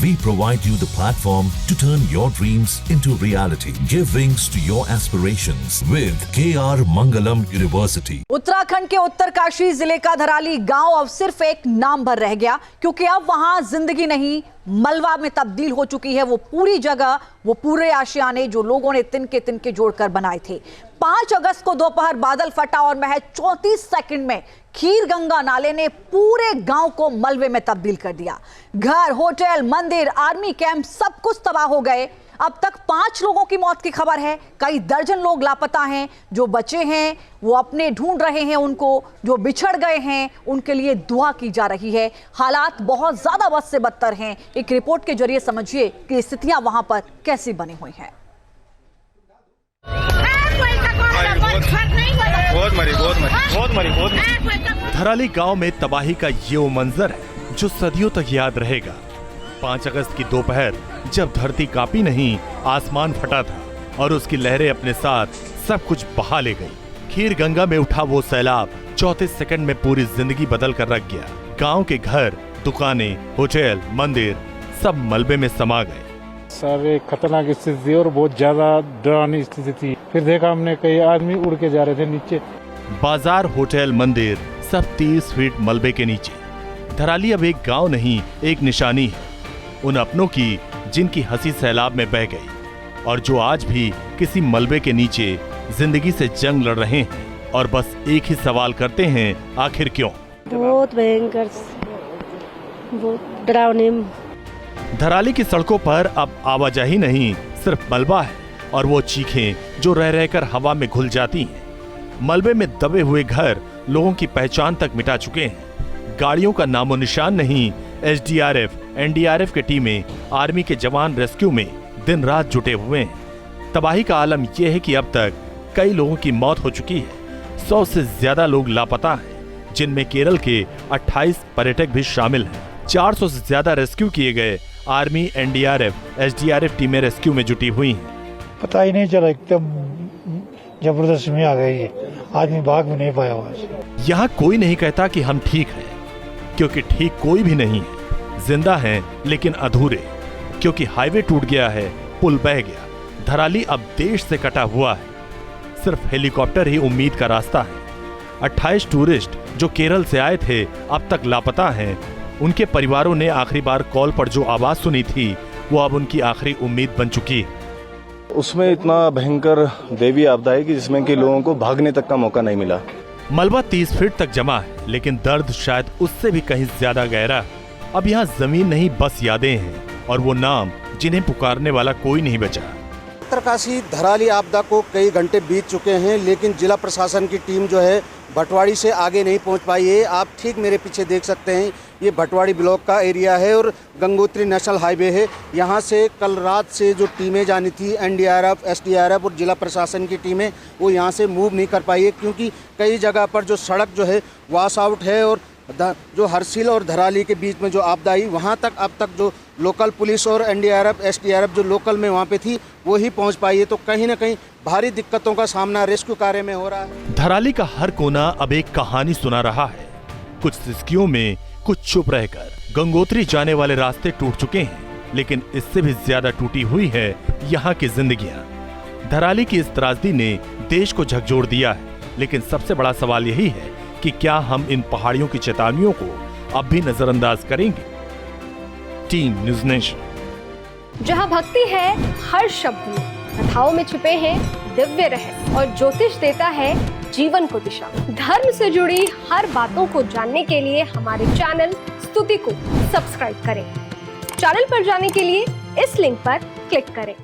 We provide you the platform to turn your dreams into reality. Give wings to your aspirations with KR Mangalam University. Uttarakhand के उत्तरकाशी जिले का धराली गांव अब सिर्फ एक नाम भर रह गया, क्योंकि अब वहां जिंदगी नहीं मलबा में तब्दील हो चुकी है वो पूरी जगह, वो पूरे आशियाने जो लोगों ने तिनके जोड़कर बनाए थे। 5 अगस्त को दोपहर बादल फटा और महज 34 सेकंड में खीर गंगा नाले ने पूरे गांव को मलबे में तब्दील कर दिया। घर, होटल, मंदिर, आर्मी कैंप सब कुछ तबाह हो गए। अब तक 5 लोगों की मौत की खबर है, कई दर्जन लोग लापता हैं। जो बचे हैं वो अपने ढूंढ रहे हैं उनको, जो बिछड़ गए हैं उनके लिए दुआ की जा रही है। हालात बहुत ज्यादा बद से बदतर हैं। एक रिपोर्ट के जरिए समझिए कि स्थितियां वहां पर कैसी बनी हुई हैं। बहुत मरी। धराली गांव में तबाही का ये वो मंजर है जो सदियों तक याद रहेगा। 5 अगस्त की दोपहर जब धरती कांपी नहीं, आसमान फटा था और उसकी लहरें अपने साथ सब कुछ बहा ले गई। खीर गंगा में उठा वो सैलाब 34 सेकंड में पूरी जिंदगी बदल कर रख गया। गांव के घर, दुकानें, होटल, मंदिर सब मलबे में समा गए। सर एक खतरनाक स्थिति थी और बहुत ज्यादा डरावनी स्थिति थी। फिर देखा हमने कई आदमी उड़ के जा रहे थे नीचे। बाजार, होटल, मंदिर सब 30 फीट मलबे के नीचे। धराली अब एक गांव नहीं, एक निशानी है उन अपनों की जिनकी हंसी सैलाब में बह गई और जो आज भी किसी मलबे के नीचे जिंदगी से जंग लड़ रहे हैं और बस एक ही सवाल करते हैं, आखिर क्यों? बहुत भयंकर, बहुत डरावनी। धराली की सड़कों पर अब आवाजाही नहीं, सिर्फ मलबा है और वो चीखें जो रह रहकर हवा में घुल जाती हैं। मलबे में दबे हुए घर लोगों की पहचान तक मिटा चुके हैं। गाड़ियों का नामो निशान नहीं। SDRF, NDRF की टीमें, आर्मी के जवान रेस्क्यू में दिन रात जुटे हुए हैं। तबाही का आलम यह है कि अब तक कई लोगों की मौत हो चुकी है। 100 से ज्यादा लोग लापता हैं, जिनमें केरल के 28 पर्यटक भी शामिल हैं। 400 से ज्यादा रेस्क्यू किए गए। आर्मी, NDRF, SDRF टीमें रेस्क्यू में जुटी हुई हैं। पता ही नहीं चला, एकदम जबरदस्त में आ गई है। आदमी भाग भी नहीं पाया वहां। यहाँ कोई नहीं कहता कि हम ठीक हैं, क्योंकि ठीक कोई भी नहीं है। जिंदा हैं लेकिन अधूरे, क्योंकि हाईवे टूट गया है, पुल बह गया। धराली अब देश से कटा हुआ है। सिर्फ हेलीकॉप्टर ही उम्मीद का रास्ता है। 28 टूरिस्ट जो केरल से आए थे अब तक लापता हैं। उनके परिवारों ने आखिरी बार कॉल पर जो आवाज सुनी थी वो अब उनकी आखिरी उम्मीद बन चुकी है। उसमें इतना भयंकर दैवीय आपदा है कि जिसमें कि लोगों को भागने तक का मौका नहीं मिला। मलबा 30 फीट तक जमा है, लेकिन दर्द शायद उससे भी कहीं ज्यादा गहरा है। अब यहाँ जमीन नहीं, बस यादें हैं और वो नाम जिन्हें पुकारने वाला कोई नहीं बचा। उत्तरकाशी धराली आपदा को कई घंटे बीत चुके हैं, लेकिन जिला प्रशासन की टीम जो है भटवाड़ी से आगे नहीं पहुंच पाई है। आप ठीक मेरे पीछे देख सकते हैं, ये भटवाड़ी ब्लॉक का एरिया है और गंगोत्री नेशनल हाईवे है। यहाँ से कल रात से जो टीमें जानी थी, NDRF, SDRF और जिला प्रशासन की टीमें, वो यहाँ से मूव नहीं कर पाई है, क्योंकि कई जगह पर जो सड़क जो है वॉश आउट है और जो हरसिल और धराली के बीच में जो आपदा आई, वहाँ तक अब तक जो लोकल पुलिस और NDRF, SDRF जो लोकल में वहाँ पे थी वो ही पहुँच पाई है। तो कहीं ना कहीं भारी दिक्कतों का सामना रेस्क्यू कार्य में हो रहा है। धराली का हर कोना अब एक कहानी सुना रहा है। कुछ सिसकियों में, कुछ चुप रहकर। गंगोत्री जाने वाले रास्ते टूट चुके हैं, लेकिन इससे भी ज्यादा टूटी हुई है यहाँ की जिंदगियाँ। धराली की इस त्रासदी ने देश को झकझोर दिया है, लेकिन सबसे बड़ा सवाल यही है कि क्या हम इन पहाड़ियों की चेतावनियों को अब भी नजरअंदाज करेंगे? Team news nation. जहाँ भक्ति है हर शब्द में, कथाओं में छुपे हैं दिव्य रहस्य और ज्योतिष देता है जीवन को दिशा। धर्म से जुड़ी हर बातों को जानने के लिए हमारे चैनल स्तुति को सब्सक्राइब करें। चैनल पर जाने के लिए इस लिंक पर क्लिक करें।